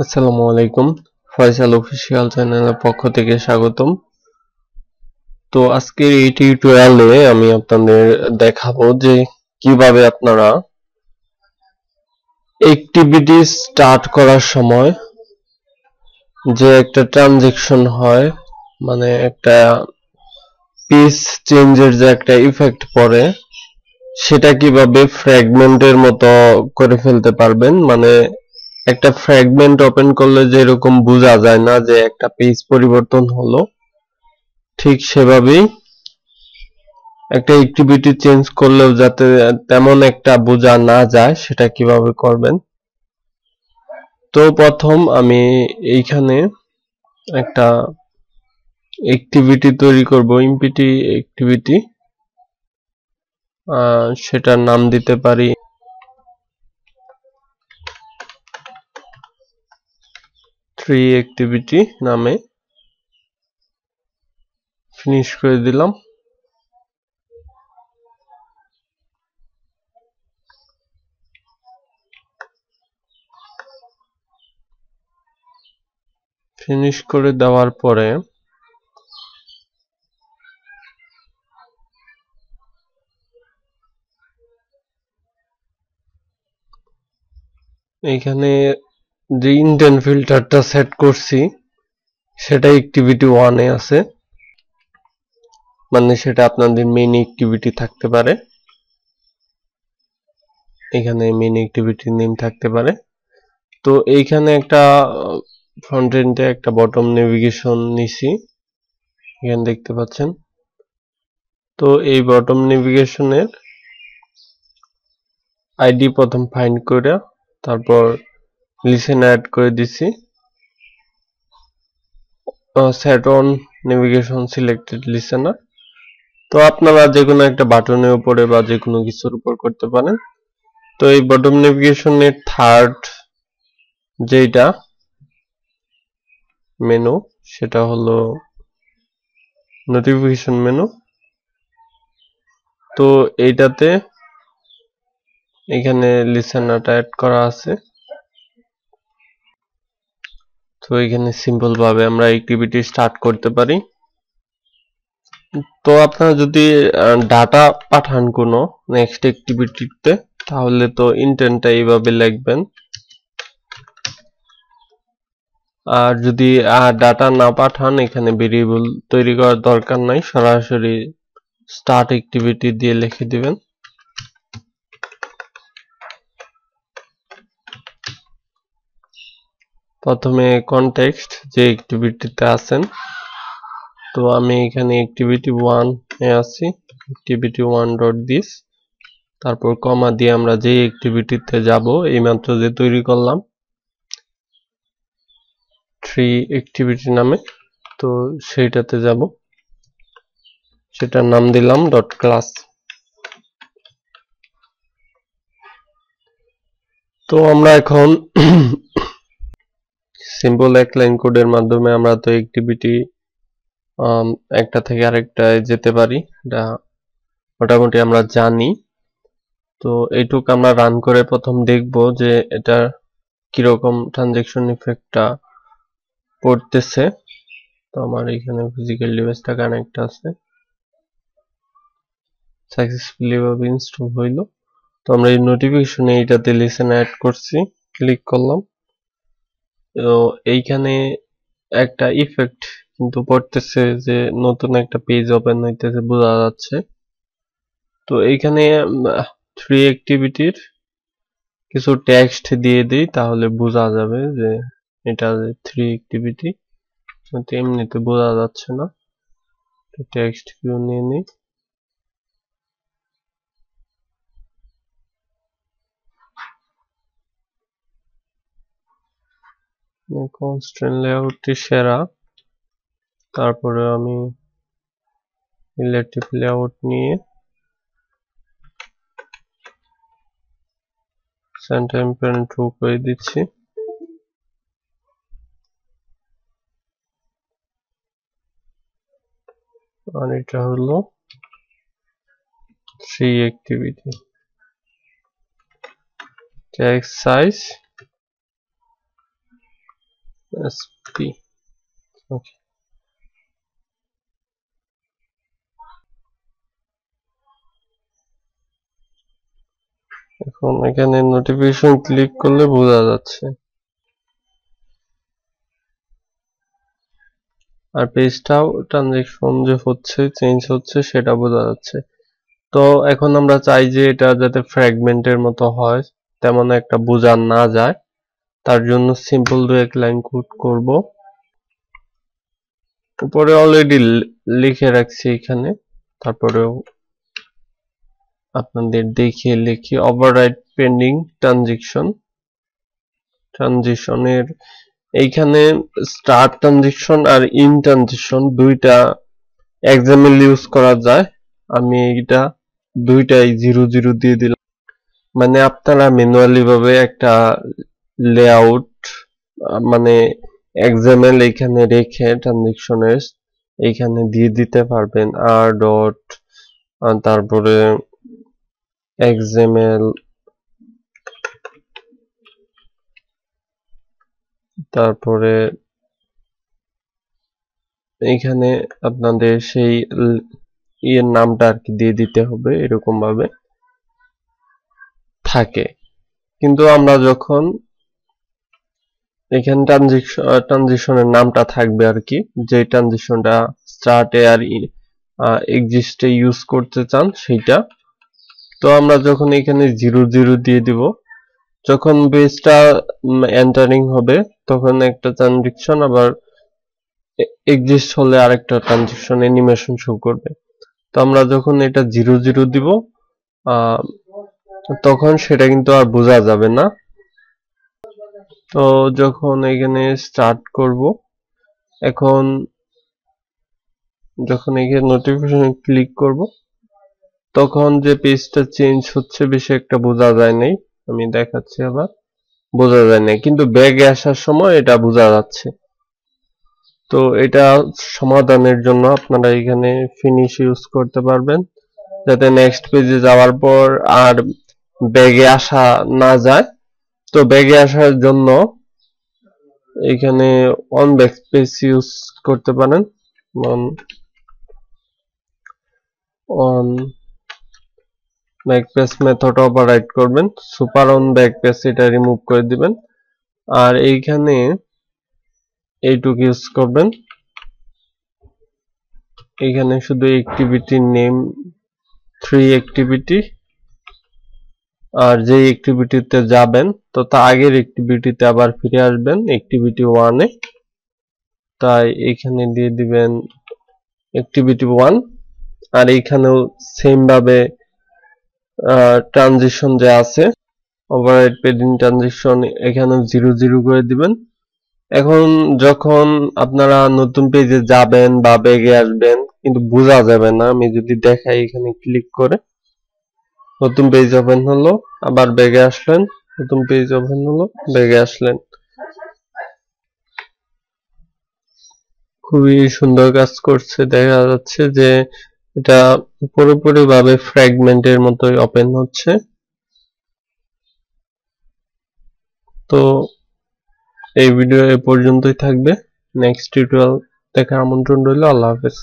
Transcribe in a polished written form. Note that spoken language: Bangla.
আসসালামু আলাইকুম। ফয়সাল অফিসিয়াল চ্যানেলের পক্ষ থেকে স্বাগতম। তো আজকের এই টিউটোরিয়ালে আমি আপনাদের দেখাবো যে কিভাবে আপনারা অ্যাক্টিভিটি স্টার্ট করার সময় যে একটা ট্রানজেকশন হয়, মানে একটা পেজ চেঞ্জের যে একটা ইফেক্ট পড়ে, সেটা কিভাবে ফ্র্যাগমেন্টের মতো করে ফেলতে পারবেন। মানে একটা ফ্র্যাগমেন্ট ওপেন করলে যেরকম বোঝা যায় না যে একটা পেজ পরিবর্তন হলো, ঠিক সেভাবেই একটা অ্যাক্টিভিটি চেঞ্জ করলেও যাতে তেমন একটা বোঝা না যায় সেটা কিভাবে করবেন। তো প্রথম আমি এইখানে একটা অ্যাক্টিভিটি তৈরি করব, ইমপিটি অ্যাক্টিভিটি। সেটার নাম দিতে পারি থ্রি অ্যাক্টিভিটি নামে। ফিনিশ করে দিলাম। ফিনিশ করে দেওয়ার পরে এইখানে যে ইনডেন্ট ফিল্টারটা সেট করছি সেটা অ্যাক্টিভিটি 1 এ আছে, মানে সেটা আপনাদের মেইন অ্যাক্টিভিটি থাকতে পারে। এখানে মেইন অ্যাক্টিভিটি নেম থাকতে পারে। তো এইখানে একটা ফ্রন্ট এন্ডে একটা বটম নেভিগেশন নিছি, এখানে দেখতে পাচ্ছেন। তো এই বটম নেভিগেশনের আইডি প্রথম ফাইন্ড করে তারপর লিসেন অ্যাড করে দিছি। Set on navigation selected listener. তো আপনারা যে কোনো একটা বাটনের উপরে বা যে কোনো কিছুর উপর করতে পারেন। তো এই বটম নেভিগেশনের থার্ড যেটা মেনু, সেটা হলো নোটিফিকেশন মেনু। তো এইটাতে এখানে লিসেনারটা অ্যাড করা আছে। তো এখানে সিম্পল ভাবে আমরা অ্যাক্টিভিটি স্টার্ট করতে পারি। তো আপনারা যদি ডাটা পাঠান কোনো নেক্সট অ্যাক্টিভিটিতে, তাহলে তো ইন্টেন্টটা এইভাবে লিখবেন। আর যদি ডাটা না পাঠান, এখানে ভেরিয়েবল তৈরি করার দরকার নাই, সরাসরি স্টার্ট অ্যাক্টিভিটি দিয়ে লিখে দিবেন। প্রথমে কনটেক্সট যে অ্যাক্টিভিটিতে আছেন, তো আমি এখানে অ্যাক্টিভিটি 1 এ আছি, অ্যাক্টিভিটি 1 ডট দিস, তারপর কমা দিয়ে আমরা যে অ্যাক্টিভিটিতে যাব এইমাত্র যে তৈরি করলাম থ্রি অ্যাক্টিভিটি নামে, তো সেইটাতে যাব, সেটার নাম দিলাম ডট ক্লাস। তো আমরা এখন সিম্পল এক লাইন কোডের মাধ্যমে আমরা তো অ্যাক্টিভিটি একটা থেকে আরেকটায় যেতে পারি, এটা মোটামুটি আমরা জানি। তো এইটুক আমরা রান করে প্রথম দেখব যে এটা কিরকম ট্রানজেকশন ইফেক্টটা পড়তেছে। তো আমার এখানে ফিজিক্যাল ডিভাইসটা কানেক্ট আছে, সাকসেসফুলি ভাবে ইনস্টল হইলো। তো আমরা এই নোটিফিকেশনে এইটাতে লিসেন অ্যাড করছি, ক্লিক করলাম। তো এইখানে একটা ইফেক্ট কিন্তু পড়তেছে যে নতুন একটা পেজ ওপেন হইতেছে, বোঝা যাচ্ছে। তো এইখানে থ্রি অ্যাক্টিভিটির কিছু টেক্সট দিয়ে দিই, তাহলে বোঝা যাবে যে এটা থ্রি অ্যাক্টিভিটি, কিন্তু এমনিতে বোঝা যাচ্ছে না। টেক্সট কিউ নিয়ে নিই। কনস্ট্রেন্ট লেআউটটি সেরা, তারপরে আমি রিলেটিভ লেআউট নিয়ে সেন্টার ইম্পেরেন্ট ট্রু করে দিচ্ছি। আর এটা হলো three activity. Text size SP. Okay, এখন এখানে নোটিফিকেশন ক্লিক করলে বোঝা যাচ্ছে, আর পেজটাও ট্রানজেকশন যে হচ্ছে চেঞ্জ হচ্ছে সেটা বোঝা যাচ্ছে। তো এখন আমরা চাই যে এটা যাতে ফ্র্যাগমেন্টের মতো হয়, তেমন একটা বোঝা না যায়, তার জন্য সিম্পল দু এক লাইন কোড করব। উপরে অলরেডি লিখে রাখছি এখানে, তারপরেও আপনাদের দেখিয়ে লিখি। ওভাররাইড পেন্ডিং ট্রানজিশনের এইখানে স্টার্ট ট্রানজিশন আর ইন ট্রানজিশন দুইটা এক্সাম্পল ইউজ করা যায়। আমি এইটা দুইটাই 00 দিয়ে দিলাম, মানে আপনারা ম্যানুয়ালি ভাবে একটা লেআউট মানে এক্সাম্পল এইখানে রেখে ট্রানজিশনের এইখানে দিয়ে দিতে পারবেন। আর ডট তারপরে এক্সাম্পল, তারপরে এইখানে আপনাদের সেই ইয়ের নামটা আর কি দিয়ে দিতে হবে, এরকম ভাবে থাকে। কিন্তু আমরা যখন এখানে ট্রানজিশনের নামটা থাকবে আর কি, যে ট্রানজিশনটা স্টার্টে আর এক্সিস্টে ইউজ করতে চান সেইটা। তো আমরা যখন এখানে 00 দিয়ে দিব, যখন বেসটা এন্টারিং হবে তখন একটা ট্রানজিশন, আবার এক্সিস্ট হলে আরেকটা ট্রানজিশন অ্যানিমেশন শো করবে। তো আমরা যখন এটা 00 দিব তখন সেটা কিন্তু আর বোঝা যাবে না। তো যখন এখানে স্টার্ট করব, এখন যখন এখানে নোটিফিকেশন ক্লিক করব তখন যে পেজটা চেঞ্জ হচ্ছে বেশি একটা বোঝা যায় নাই। আমি দেখাচ্ছি, আবার বোঝা যায় না, কিন্তু ব্যাগে আসার সময় এটা বোঝা যাচ্ছে। তো এটা সমাধানের জন্য আপনারা এখানে ফিনিশ ইউজ করতে পারবেন, যাতে নেক্সট পেজে যাওয়ার পর আর ব্যাগে আসা না যায়। তো ব্যাগে আসার জন্য এখানে অন ব্যাকস্পেস ইউজ করতে পারেন। অন ব্যাকস্পেস মেথড ওভাররাইড করবেন, সুপার অন ব্যাকস্পেস এটা রিমুভ করে দিবেন, আর এইখানে এইটুকু ইউজ করবেন। এখানে শুধু অ্যাক্টিভিটি নেম 3 অ্যাক্টিভিটি, আর যে অ্যাক্টিভিটিতে যাবেন তো তা আগের অ্যাক্টিভিটিতে আবার ফিরে আসবেন অ্যাক্টিভিটি 1 এ, তাই এখানে দিয়ে দিবেন অ্যাক্টিভিটি 1। আর এইখানেও সেম ভাবে ট্রানজিশন যে আছে ওভাররাইড পেন্ডিং ট্রানজিশন এখানেও 00 করে দিবেন। এখন যখন আপনারা নতুন পেজে যাবেন বা ব্যাগে আসবেন কিন্তু বোঝা যাবে না, আমি যদি দেখাই এখানে ক্লিক করে, নতুন পেজ ওপেন হলো, আবার ব্যাগে আসলেন, নতুন পেজ ওপেন হলো, ব্যাগে আসলেন। খুবই সুন্দর কাজ করছে, দেখা যাচ্ছে যে এটা পুরোপুরি ভাবে ফ্র্যাগমেন্টের মতোই ওপেন হচ্ছে। তো এই ভিডিও এ পর্যন্তই থাকবে, নেক্সট টিউটোরিয়াল দেখার আমন্ত্রণ রইল। আল্লাহ হাফেজ।